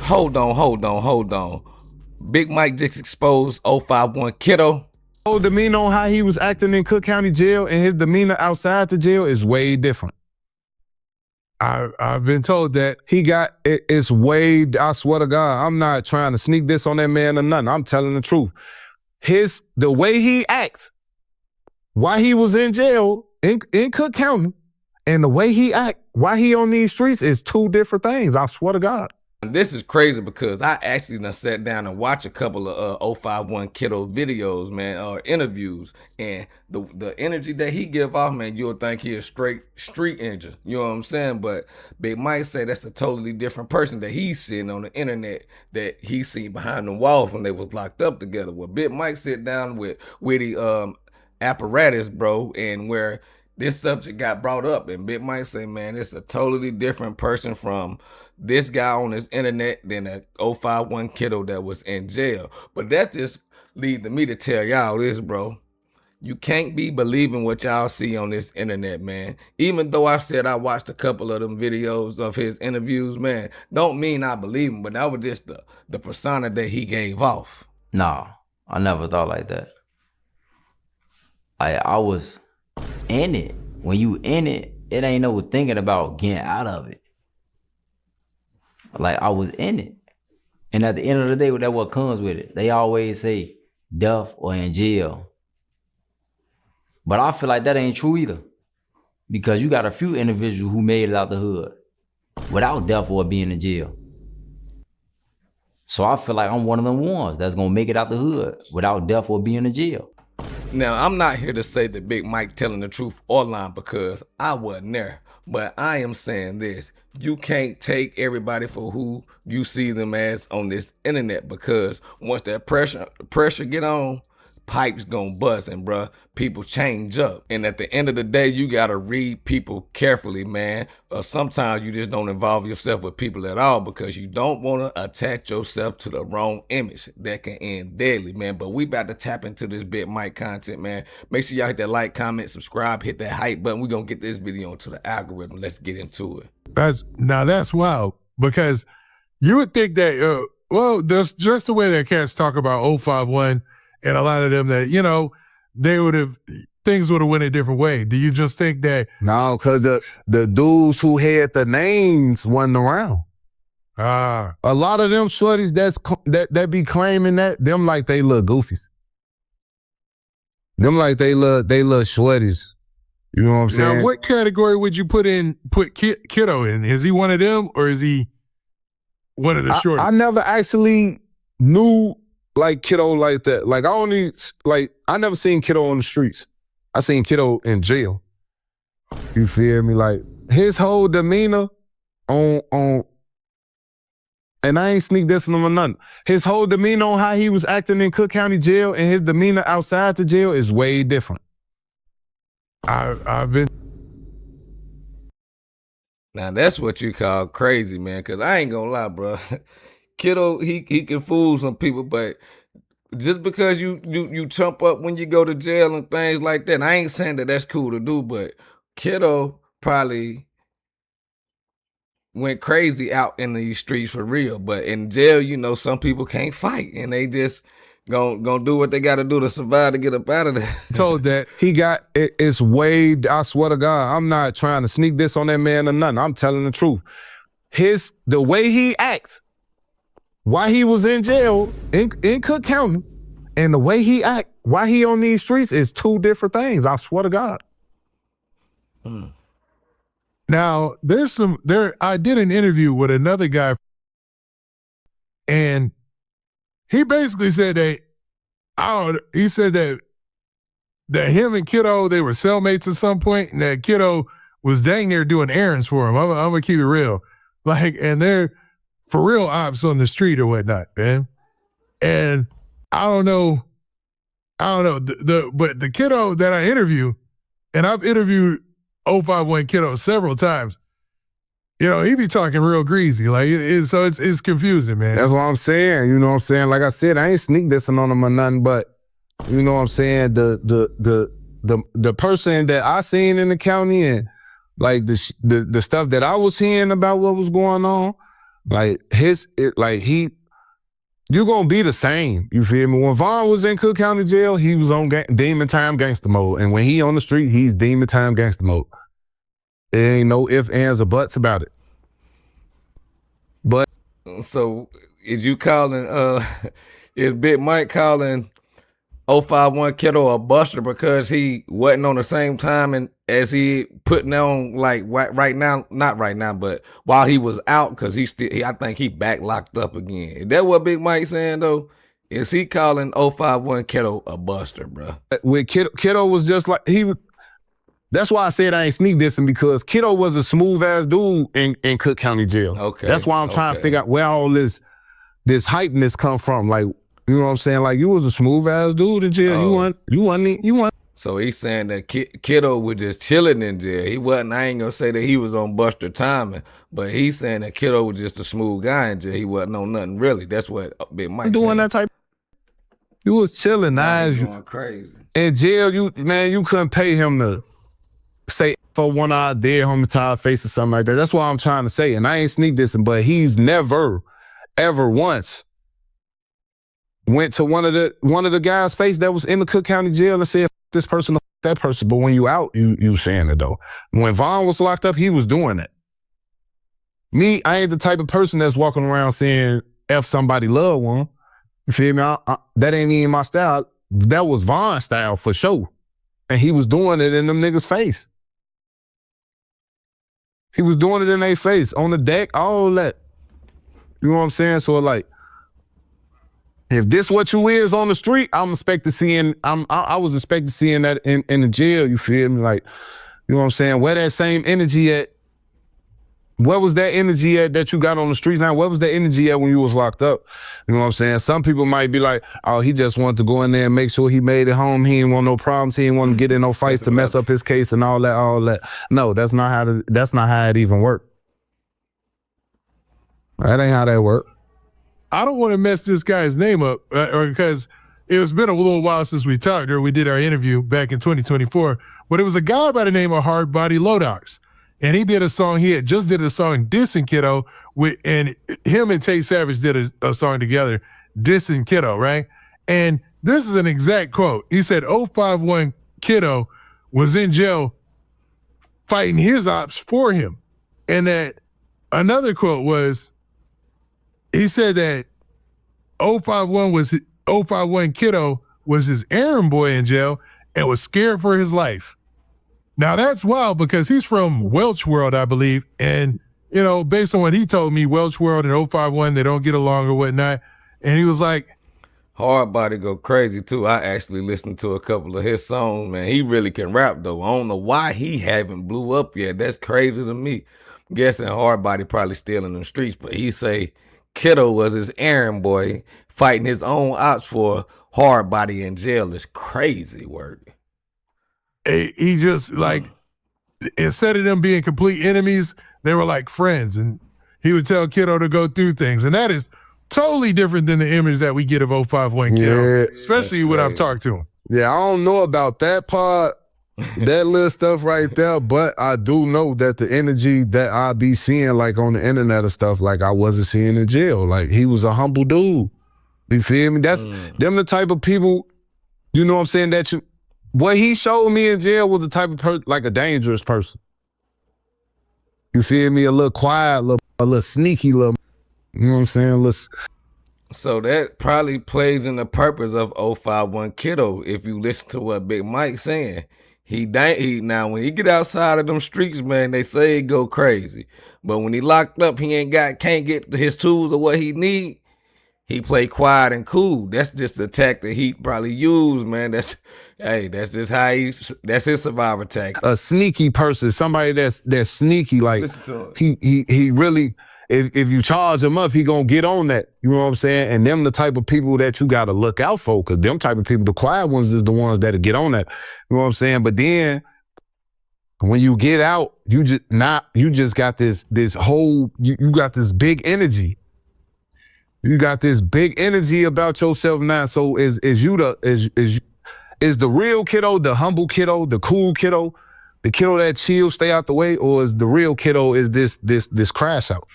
Hold on. Big Mike just exposed 051 Kiddo. Whole demeanor on how he was acting in Cook County Jail and his demeanor outside the jail is way different. I've been told that it's way, I swear to God, I'm not trying to sneak this on that man or nothing. I'm telling the truth. The way he acts while he was in jail in Cook County and the way he act while he on these streets is two different things. I swear to God. This is crazy because I actually done sat down and watched a couple of 051 Kiddo videos, man, or interviews, and the energy that he give off, man, you'll think he a straight street ninja. You know what I'm saying? But Big Mike say that's a totally different person that he's sitting on the internet that he seen behind the walls when they was locked up together. Well, Big Mike sit down with the apparatus, bro, and where this subject got brought up, and Big Mike say, man, it's a totally different person from this guy on his internet than a 051 Kiddo that was in jail. But that just leads me to tell y'all this, bro. You can't be believing what y'all see on this internet, man. Even though I said I watched a couple of them videos of his interviews, man, don't mean I believe him, but that was just the persona that he gave off. Nah, I never thought like that. I was in it. When you in it, it ain't no thinking about getting out of it. Like, I was in it. And at the end of the day, that's what comes with it. They always say death or in jail. But I feel like that ain't true either. Because you got a few individuals who made it out the hood without death or being in jail. So I feel like I'm one of them ones that's gonna make it out the hood without death or being in jail. Now, I'm not here to say that Big Mike telling the truth or lying because I wasn't there. But I am saying this. You can't take everybody for who you see them as on this internet, because once that pressure get on, pipes gonna bust, and bruh, people change up. And at the end of the day, you gotta read people carefully, man. Sometimes you just don't involve yourself with people at all because you don't wanna attach yourself to the wrong image that can end deadly, man. But we about to tap into this Big Mike content, man. Make sure y'all hit that like, comment, subscribe, hit that hype button. We're gonna get this video into the algorithm. Let's get into it. That's wild, because you would think that, well, there's just the way that cats talk about 051 and a lot of them that, things would have went a different way. Do you just think that? No, because the dudes who had the names wasn't around. A lot of them shorties that be claiming them like they little goofies. Them like they little shorties. You know what I'm saying? Now, what category would you put Kiddo in? Is he one of them, or is he one of the shorties? I never actually knew like Kiddo like that. Like I never seen Kiddo on the streets. I seen Kiddo in jail. You feel me? Like his whole demeanor on and I ain't sneak dissing him or nothing. His whole demeanor on how he was acting in Cook County Jail and his demeanor outside the jail is way different. I've been. Now that's what you call crazy, man. Cause I ain't gonna lie, bro. Kiddo, he can fool some people, but just because you chump up when you go to jail and things like that, and I ain't saying that that's cool to do, but Kiddo probably went crazy out in these streets for real. But in jail, some people can't fight, and they just gonna do what they got to do to survive to get up out of there. Told that it's way, I swear to God, I'm not trying to sneak this on that man or nothing. I'm telling the truth. The way he acts while he was in jail in Cook County and the way he act while he on these streets is two different things. I swear to God. Now, I did an interview with another guy, and he basically said he said that him and Kiddo, they were cellmates at some point, and that Kiddo was dang near doing errands for him. I'm gonna keep it real. And they're for real ops on the street or whatnot, man. And I don't know, but the Kiddo that I interview, and I've interviewed 051 Kiddo several times, he be talking real greasy. So it's confusing, man. That's what I'm saying. You know what I'm saying? Like I said, I ain't sneak dissing on him or nothing, but you know what I'm saying? The person that I seen in the county and like the stuff that I was hearing about what was going on, Like you gonna be the same. You feel me? When Vaughn was in Cook County Jail, he was on demon time gangster mode. And when he on the street, he's demon time gangster mode. There ain't no ifs, ands, or buts about it. But So is you calling is Big Mike calling 051 Kiddo a buster because he wasn't on the same time and as he putting on like right now, not right now, but while he was out, because I think he back locked up again. Is that what Big Mike saying though? Is he calling 051 Kiddo a buster, bro? with Kiddo was just like that's why I said I ain't sneak dissing, because Kiddo was a smooth ass dude in Cook County Jail. Okay. That's why I'm trying to figure out where all this hypeness come from. Like, you know what I'm saying? Like, you was a smooth ass dude in jail. You wasn't. So he's saying that Kiddo was just chilling in jail. He wasn't. I ain't gonna say that he was on Buster timing, but he's saying that Kiddo was just a smooth guy in jail. He wasn't on nothing really. That's what Big Mike doing saying. that type. You was chilling. Going crazy. In jail, you couldn't pay him to say for one eye dead homicide face or something like that. That's what I'm trying to say. And I ain't sneak dissing, but he's never, ever once went to one of the guys' face that was in the Cook County Jail and said, this person, that person. But when you out, you saying it though. When Vaughn was locked up, he was doing it. Me, I ain't the type of person that's walking around saying F somebody loved one. You feel me? That ain't even my style. That was Vaughn's style for sure. And he was doing it in them niggas' face. He was doing it in their face, on the deck, all that. You know what I'm saying? So like, if this what you is on the street, I was expecting seeing that in the jail, you feel me? Like, you know what I'm saying? Where that same energy at? Where was that energy at that you got on the streets now? Where was that energy at when you was locked up? You know what I'm saying? Some people might be like, oh, he just wanted to go in there and make sure he made it home. He didn't want no problems. He didn't want to get in no fights to mess up his case and all that. No, that's not how it even worked. That ain't how that worked. I don't want to mess this guy's name up because it's been a little while since we talked or we did our interview back in 2024, but it was a guy by the name of Hard Body Lodox. And he did a song, he had just did a song dissing Kiddo, and him and Tay Savage did a song together, dissing Kiddo, right? And this is an exact quote. He said 051 Kiddo was in jail fighting his ops for him. And that another quote was, he said that 051 Kiddo was his errand boy in jail and was scared for his life. Now that's wild because he's from Welch World, I believe. And, you know, based on what he told me, Welch World and 051, they don't get along or whatnot. And he was like, Hard Body go crazy too. I actually listened to a couple of his songs, man. He really can rap though. I don't know why he haven't blew up yet. That's crazy to me. I'm guessing Hard Body probably still in the streets, but he say Kiddo was his errand boy fighting his own ops for Hard Body in jail. Is crazy work. He just like, instead of them being complete enemies, they were like friends. And he would tell Kiddo to go through things. And that is totally different than the image that we get of 051 Kiddo, especially when I've talked to him. Yeah, I don't know about that part, that little stuff right there, but I do know that the energy that I be seeing like on the internet and stuff, like I wasn't seeing in jail. Like he was a humble dude. You feel me? That's them the type of people, you know what I'm saying, that what he showed me in jail was the type of like a dangerous person. You feel me? A little quiet, a little sneaky, you know what I'm saying? So that probably plays in the purpose of 051 Kiddo. If you listen to what Big Mike's saying, now when he get outside of them streets, man, they say he go crazy. But when he locked up, he can't get his tools or what he need. He play quiet and cool. That's just the tactic he probably used, man. That's just how that's his survivor tactic. A sneaky person, somebody that's sneaky, like he really, if you charge him up, he gonna get on that. You know what I'm saying? And them the type of people that you gotta look out for, because them type of people, the quiet ones is the ones that'll get on that. You know what I'm saying? But then when you get out, you just got this whole, you got this big energy. You got this big energy about yourself now. So is the real Kiddo, the humble Kiddo, the cool Kiddo, the Kiddo that chill, stay out the way, or is the real Kiddo is this crash out?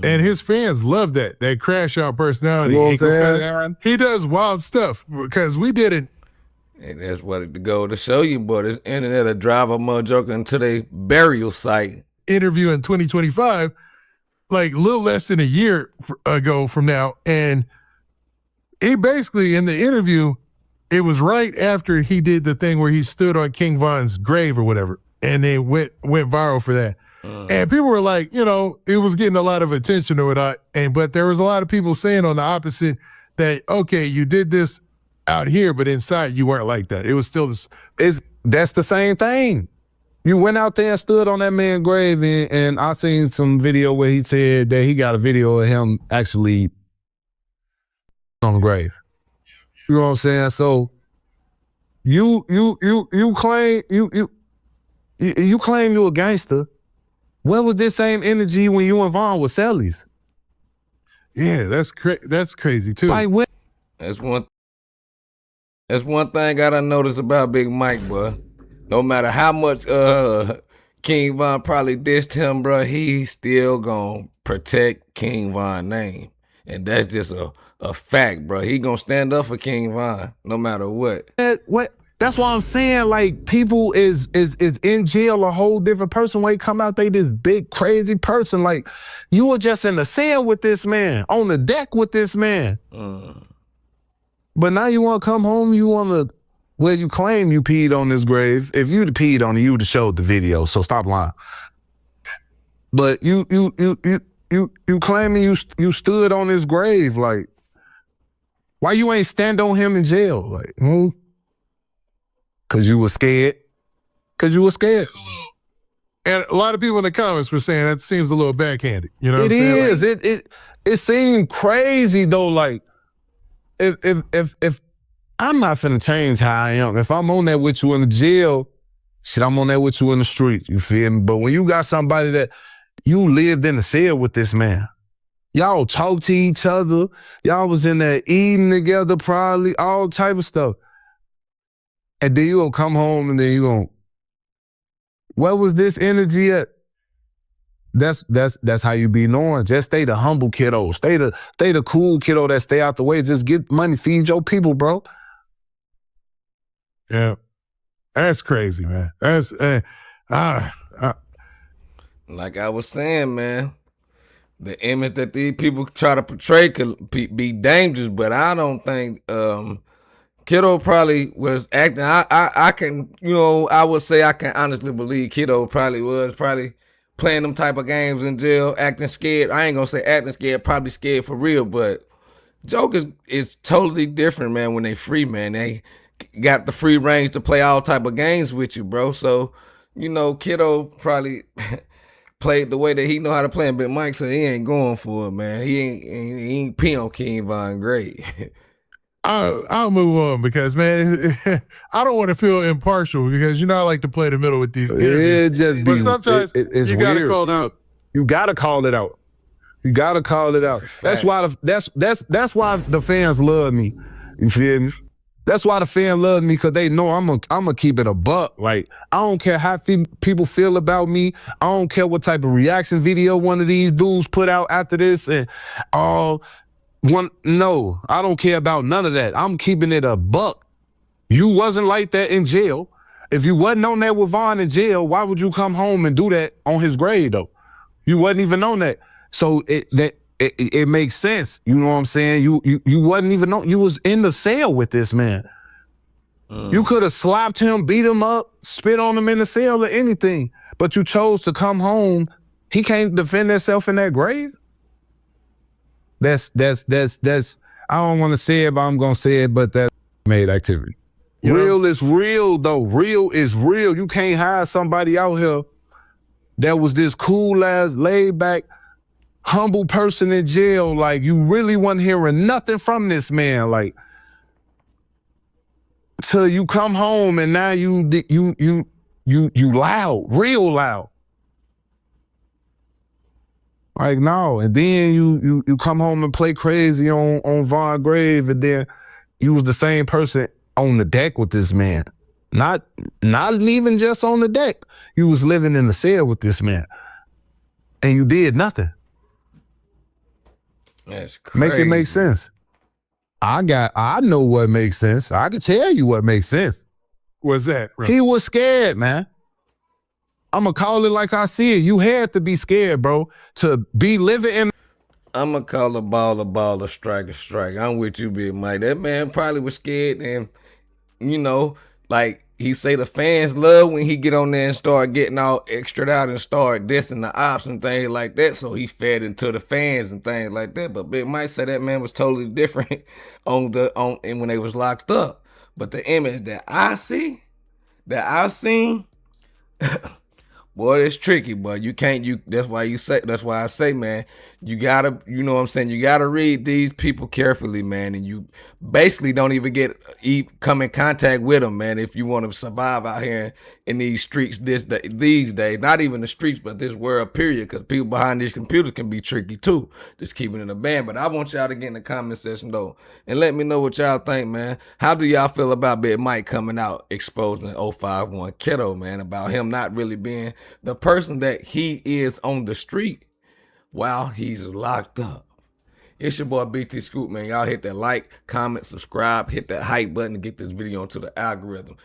And his fans love that crash out personality. You know what I'm saying? He does wild stuff because we didn't. And that's what it go to show you, boy. This internet will drive a motherfucker into their burial site. Interview in 2025, like a little less than a year ago from now. And he basically, in the interview, it was right after he did the thing where he stood on King Von's grave or whatever. And they went viral for that. And people were like, you know, it was getting a lot of attention or whatnot. But there was a lot of people saying on the opposite that, okay, you did this out here, but inside you weren't like that. It was still this. That's the same thing. You went out there and stood on that man's grave, and I seen some video where he said that he got a video of him actually on the grave. You know what I'm saying? So you claim you claim you a gangster. Where was this same energy when you and Vaughn was Sellies? Yeah, that's crazy too. Like what? That's one thing I done noticed about Big Mike, bro. No matter how much King Von probably dissed him, bro, he still gonna protect King Von's name. And that's just a fact, bro. He gonna stand up for King Von no matter what. What? That's why I'm saying, like, people is in jail a whole different person. When they come out, they this big, crazy person. Like, you were just in the cell with this man, on the deck with this man. But now you want to come home, you want to, well, you claim you peed on this grave. If you'd peed on it, you would have showed the video, so stop lying. But you claiming you stood on his grave, like, why you ain't stand on him in jail? Like, Cause you were scared. Cause you were scared. And a lot of people in the comments were saying that seems a little backhanded. You know what I'm saying? It is. It seemed crazy though. Like, if I'm not finna change how I am. If I'm on that with you in the jail, shit, I'm on that with you in the street. You feel me? But when you got somebody that you lived in the cell with this man, y'all talk to each other, y'all was in there eating together probably, all type of stuff. And then you gonna come home and then you gonna, where was this energy at? That's how you be known. Just stay the humble kiddo. Stay the cool kiddo that stay out the way. Just get money, feed your people, bro. Yeah. That's crazy, man. That's like I was saying, man, the image that these people try to portray could be dangerous, but I don't think Kiddo probably was acting. I can, you know, I would say I can honestly believe Kiddo probably was playing them type of games in jail, acting scared. I ain't gonna say acting scared, probably scared for real, but Joke is totally different, man, when they free, man. They got the free range to play all type of games with you, bro. So, you know, Kiddo probably played the way that he know how to play, but Mike said he ain't going for it, man. He ain't pee on King Von great. I'll move on because, man, I don't want to feel impartial because, you know, I like to play the middle with these interviews. But sometimes it's you got to weird. call it out. You gotta call it out. You gotta call it out. That's why that's why the fans love me. You feel me? That's why the fans love me, because they know I'm gonna keep it a buck. Like, I don't care how people feel about me. I don't care what type of reaction video one of these dudes put out after this and all. No, I don't care about none of that. I'm keeping it a buck. You wasn't like that in jail. If you wasn't on that with Vaughn in jail, why would you come home and do that on his grave though? You wasn't even on that. So it makes sense. You know what I'm saying? You wasn't even on, you was in the cell with this man. You could have slapped him, beat him up, spit on him in the cell or anything, but you chose to come home. He can't defend himself in that grave. That's I don't want to say it, but I'm gonna say it, but that's made activity. Real is real though. Real is real. You can't hire somebody out here that was this cool ass, laid back, humble person in jail. Like, you really wasn't hearing nothing from this man. Like, till you come home and now you loud, real loud. Like, no, and then you come home and play crazy on Von Grave, and then you was the same person on the deck with this man. Not even just on the deck. You was living in the cell with this man. And you did nothing. That's Make it make crazy. sense. I know what makes sense. I can tell you what makes sense. What's that, bro? He was scared, man. I'ma call it like I see it. You had to be scared, bro, to be living in. I'ma call a baller, strike. I'm with you, Big Mike. That man probably was scared, and you know, like he say the fans love when he get on there and start getting all extra out and start dissing the ops and things like that. So he fed into the fans and things like that. But Big Mike said that man was totally different and when they was locked up. But the image that I've seen, boy, it's tricky, but you can't. That's why I say, man, you gotta. You know what I'm saying? You gotta read these people carefully, man, and you basically don't even come in contact with them, man. If you want to survive out here in these streets these days, not even the streets, but this world period, because people behind these computers can be tricky too. Just keeping it a band. But I want y'all to get in the comment section though, and let me know what y'all think, man. How do y'all feel about Big Mike coming out exposing 051 Kiddo, man, about him not really being the person that he is on the street while he's locked up? It's your boy BT Scoop, man. Y'all hit that like, comment, subscribe, hit that hype button to get this video into the algorithm.